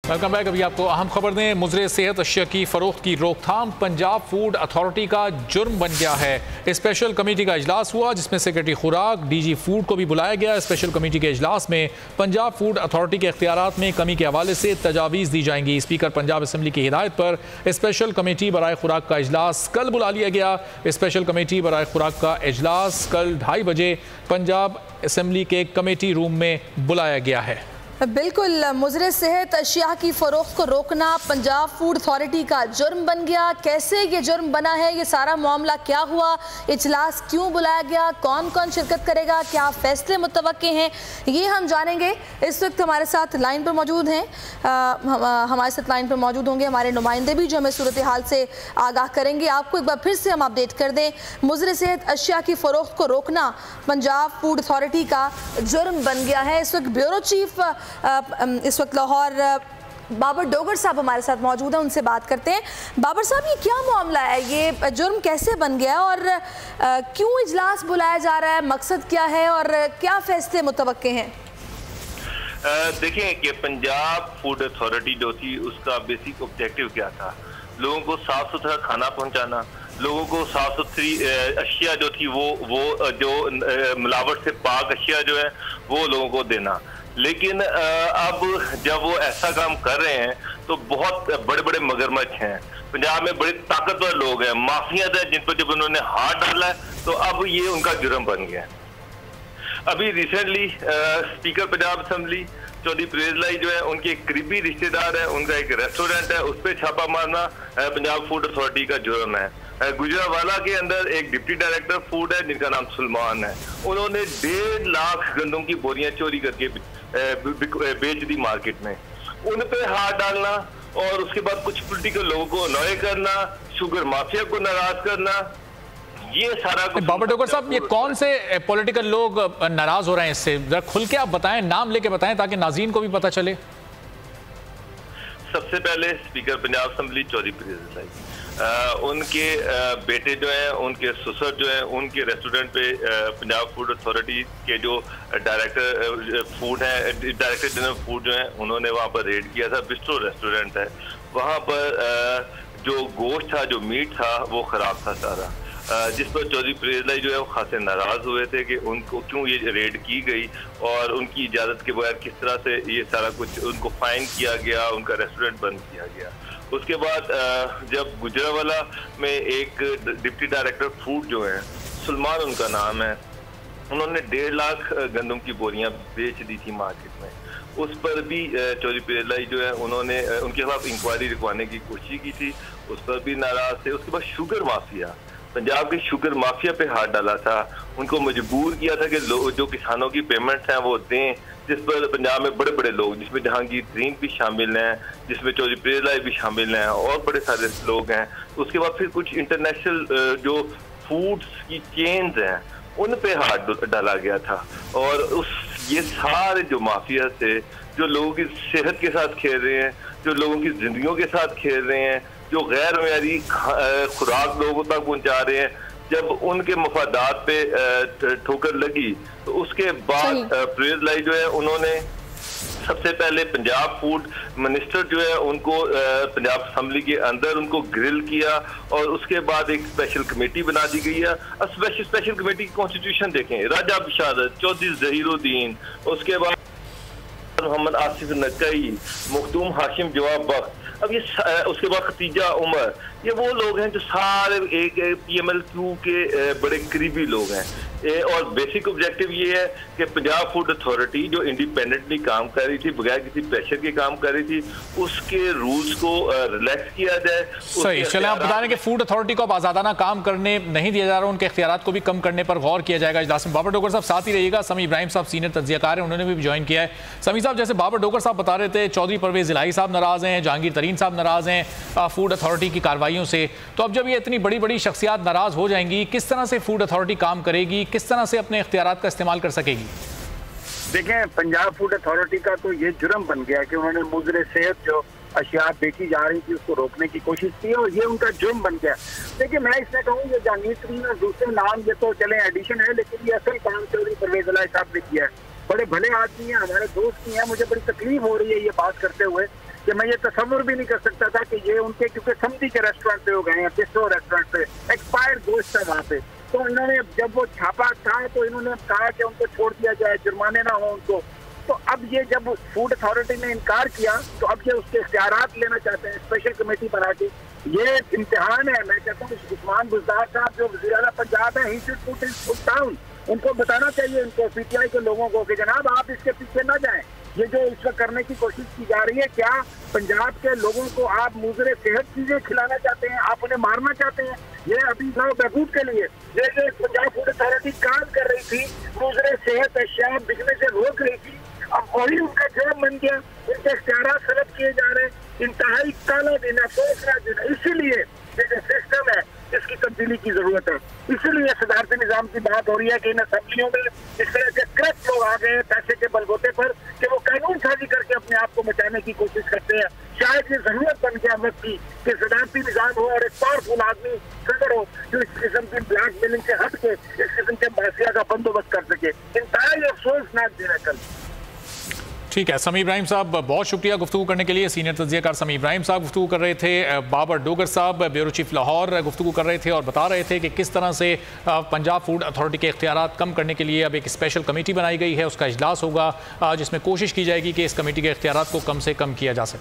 Welcome back. अभी आपको अहम खबर दें, मुजरे सेहत अशिया की फरोख्त की रोकथाम पंजाब फूड अथॉरिटी का जुर्म बन गया है। स्पेशल कमेटी का इजलास हुआ जिसमें सेक्रेटरी खुराक डीजी फूड को भी बुलाया गया। स्पेशल कमेटी के इजलास में पंजाब फूड अथॉरिटी के इख्तियारात में कमी के हवाले से तजावीज़ दी जाएंगी। स्पीकर पंजाब असम्बली की हिदायत पर स्पेशल कमेटी बराए खुराक का इजलास कल बुला लिया गया। स्पेशल कमेटी बराए खुराक का इजलास कल 2:30 बजे पंजाब असम्बली के कमेटी रूम में बुलाया गया है। बिल्कुल, मुजरे सेहत अशिया की फ़रोख्त को रोकना पंजाब फूड अथॉरिटी का जुर्म बन गया। कैसे ये जुर्म बना है, ये सारा मामला क्या हुआ, इजलास क्यों बुलाया गया, कौन कौन शिरकत करेगा, क्या फैसले मुतवक्के हैं, ये हम जानेंगे। इस वक्त हमारे साथ लाइन पर मौजूद हैं, हमारे साथ लाइन पर मौजूद होंगे हमारे नुमाइंदे भी जो हमें सूरत हाल से आगाह करेंगे। आपको एक बार फिर से हम अपडेट कर दें, मुजरे सेहत अशिया की फ़रोख्त को रोकना पंजाब फूड अथॉरिटी का जुर्म बन गया है। इस वक्त ब्यूरो चीफ इस वक्त लाहौर बाबर डोगर साहब हमारे साथ मौजूद हैं, उनसे बात करते हैं। बाबर साहब, ये क्या मामला है, ये जुर्म कैसे बन गया और क्यों इजलास बुलाया जा रहा है, मकसद क्या है और क्या फैसले मुतवक्के हैं? देखें कि पंजाब फूड अथॉरिटी जो थी उसका बेसिक ऑब्जेक्टिव क्या था, लोगों को साफ सुथरा खाना पहुंचाना, लोगों को साफ सुथरी अशिया जो थी वो जो मिलावट से पाक अशिया जो है वो लोगों को देना। लेकिन अब जब वो ऐसा काम कर रहे हैं तो बहुत बड़े बड़े मगरमच्छ हैं, पंजाब में बड़े ताकतवर लोग हैं, माफियात हैं जिन पर जब उन्होंने हाथ डाला है तो अब ये उनका जुर्म बन गया। अभी recently speaker Punjab assembly Chaudhry Pervez Elahi जो है उनके एक करीबी रिश्तेदार है, उनका एक रेस्टोरेंट है, उस पर छापा मारना पंजाब फूड अथॉरिटी का जुर्म है। गुजरावाला के अंदर एक डिप्टी डायरेक्टर फूड है जिनका नाम सुलमान है, उन्होंने 1.5 लाख गंदम की बोरियां चोरी करके बेच दी मार्केट में। उन पे हाथ डालना और उसके बाद कुछ पॉलिटिकल लोगों को अनॉय करना, शुगर माफिया को नाराज करना, ये सारा कुछ। बाबर डोगर साहब, ये कौन से पॉलिटिकल लोग नाराज हो रहे हैं इससे, जरा खुल के आप बताएं, नाम लेके बताएं ताकि नाज़रीन को भी पता चले। सबसे पहले स्पीकर पंजाब असम्बली चौधरी परवेज लाई, उनके बेटे जो हैं, उनके ससुर जो हैं, उनके रेस्टोरेंट पे पंजाब फूड अथॉरिटी के जो डायरेक्टर फूड है, डायरेक्टर जनरल फूड जो है, उन्होंने वहाँ पर रेड किया था। बिस्ट्रो रेस्टोरेंट है, वहाँ पर जो गोश्त था, जो मीट था, वो खराब था सारा, जिस पर चौधरी परवेज लाई जो है वो खासे नाराज हुए थे कि उनको क्यों ये रेड की गई और उनकी इजाज़त के बगैर किस तरह से ये सारा कुछ उनको फाइन किया गया, उनका रेस्टोरेंट बंद किया गया। उसके बाद जब गुजरावाला में एक डिप्टी डायरेक्टर फूड जो है, सुलमान उनका नाम है, उन्होंने 1.5 लाख गंदम की बोरियां बेच दी थी मार्केट में, उस पर भी चौधरी परवेज लाई जो है उन्होंने उनके खिलाफ इंक्वायरी रुकवाने की कोशिश की थी, उस पर भी नाराज थे। उसके बाद शुगर माफिया, पंजाब के शुगर माफिया पे हाथ डाला था, उनको मजबूर किया था कि जो किसानों की पेमेंट्स हैं वो दें, जिस पर पंजाब में बड़े बड़े लोग, जिसमें जहांगीर तरीन भी शामिल हैं, जिसमें चौधरी परवेज लाई भी शामिल हैं और बड़े सारे लोग हैं। उसके बाद फिर कुछ इंटरनेशनल जो फूड्स की चेन्स हैं उन पे हाथ डाला गया था और ये सारे जो माफिया थे, जो लोगों की सेहत के साथ खेल रहे हैं, जो लोगों की जिंदगियों के साथ खेल रहे हैं, जो गैर मेयारी खुराक लोगों तक पहुंचा रहे हैं, जब उनके मफादात पे ठोकर लगी तो उसके बाद परवेज लाई जो है उन्होंने सबसे पहले पंजाब फूड मिनिस्टर जो है उनको पंजाब असम्बली के अंदर उनको ग्रिल किया और उसके बाद एक स्पेशल कमेटी बना दी गई है। स्पेशल कमेटी की कॉन्स्टिट्यूशन देखें, राजा बिशारत, चौधरी जहीरुद्दीन, उसके बाद मोहम्मद आसिफ नकई, मुख्तूम हाशिम जवाब बख्श, अब ये उसके बाद खतीजा उमर, ये वो लोग हैं जो सारे एक PMLQ के बड़े करीबी लोग हैं। और बेसिक ऑब्जेक्टिव ये है कि पंजाब फूड अथॉरिटी जो इंडिपेंडेंटली काम कर रही थी, बगैर किसी प्रेशर के काम कर रही थी, उसके रूल्स को रिलैक्स किया जाए। सही, चले आप बता रहे हैं कि फूड अथॉरिटी को अब आज़ादाना काम करने नहीं दिया जा रहा, उनके इख्तियारात को भी कम करने पर गौर किया जाएगा इजलास में। बाबर डोगर साहब साथ ही रहिएगा, समी इब्राहिम साहब सीनियर तज्जियाकार हैं, उन्होंने भी ज्वाइन किया है। समी साहब, जैसे बाबर डोगर साहब बता रहे थे, चौधरी परवेज लाई साहब नाराज हैं, जहांगीर तरीन साहब नाराज हैं फूड अथॉरिटी की कार्रवाइयों से, तो अब जब ये इतनी बड़ी बड़ी शख्सियात नाराज हो जाएंगी, किस तरह से फूड अथॉरिटी काम करेगी, किस तरह से अपने इख्तियारात का इस्तेमाल कर सकेगी? देखें, पंजाब फूड अथॉरिटी का तो ये जुर्म बन गया कि उन्होंने मुजरे सेहत जो अशिया बेची जा रही थी उसको रोकने की कोशिश की और ये उनका जुर्म बन गया। देखिए, मैं इसमें कहूँ ये जहांगीर तरीन और दूसरे नाम ये तो चले एडिशन है, लेकिन ये असल काम चौधरी परवेज लाई साहब ने किया है। बड़े भले आदमी हैं, हमारे दोस्त ही हैं, मुझे बड़ी तकलीफ हो रही है ये बात करते हुए कि मैं ये तस्वुर भी नहीं कर सकता था कि ये उनके, क्योंकि समिति के रेस्टोरेंट पे हो गए हैं, बिस्ट्रो रेस्टोरेंट पे एक्सपायर्ड गोश्त था वहाँ पे। तो इन्होंने जब वो छापा था तो इन्होंने कहा कि उनको छोड़ दिया जाए, जुर्माने ना हो उनको। तो अब ये जब फूड अथॉरिटी ने इनकार किया तो अब ये उसके इख्तियारात लेना चाहते हैं स्पेशल कमेटी बना के। ये इम्तिहान है। मैं कहता हूँ उस्मान बुज़दार साहब जो वज़ीर आला पंजाब है, he should put his foot down. उनको बताना चाहिए इनको, पीटीआई के लोगों को, कि जनाब आप इसके पीछे ना जाएं। ये जो इस वक्त करने की कोशिश की जा रही है, क्या पंजाब के लोगों को आप मुज़रे सेहत चीजें खिलाना चाहते हैं, आप उन्हें मारना चाहते हैं? ये अभी बहबूद के लिए ये पंजाब फूड अथॉरिटी काम कर रही थी, मुज़रे सेहत अशिया बिकने से रोक रही थी। अब वही उनका जुर्म बन गया, उनके इख्तियारात तलब किए जा रहे हैं। इंतहाई काला दिन है, सोचना दिन है। इसीलिए ये जो सिस्टम है इसकी तब्दीली की जरूरत है। इसीलिए सदारती निजाम की बात हो रही है कि इन असेंबलियों में इस तरह के करप्ट लोग आ गए पैसे के बलबूते पर कि वो कानून साजी करके अपने आप को बचाने की कोशिश करते हैं। शायद ये जरूरत बन गया वक्त की कि सदारती निजाम हो और एक पावरफुल आदमी सदर हो जो इस किस्म की ब्लैक मेलिंग से हट के इस किस्म के माफिया का बंदोबस्त कर सके। इंतहाई अफसोसनाक दिन है कल। ठीक है समीर इब्राहिम साहब, बहुत शुक्रिया गुफ्तगू करने के लिए। सीनियर तज्ज़ियाकार समीर इब्राहिम साहब गुफ्तगू कर रहे थे। बाबर डोगर साहब ब्यूरो चीफ लाहौर गुफ्तगू कर रहे थे और बता रहे थे कि किस तरह से पंजाब फूड अथॉरिटी के इख्तियारात कम करने के लिए अब एक स्पेशल कमेटी बनाई गई है। उसका इजलास होगा जिसमें कोशिश की जाएगी कि इस कमेटी के इख्तियारात को कम से कम किया जा सके।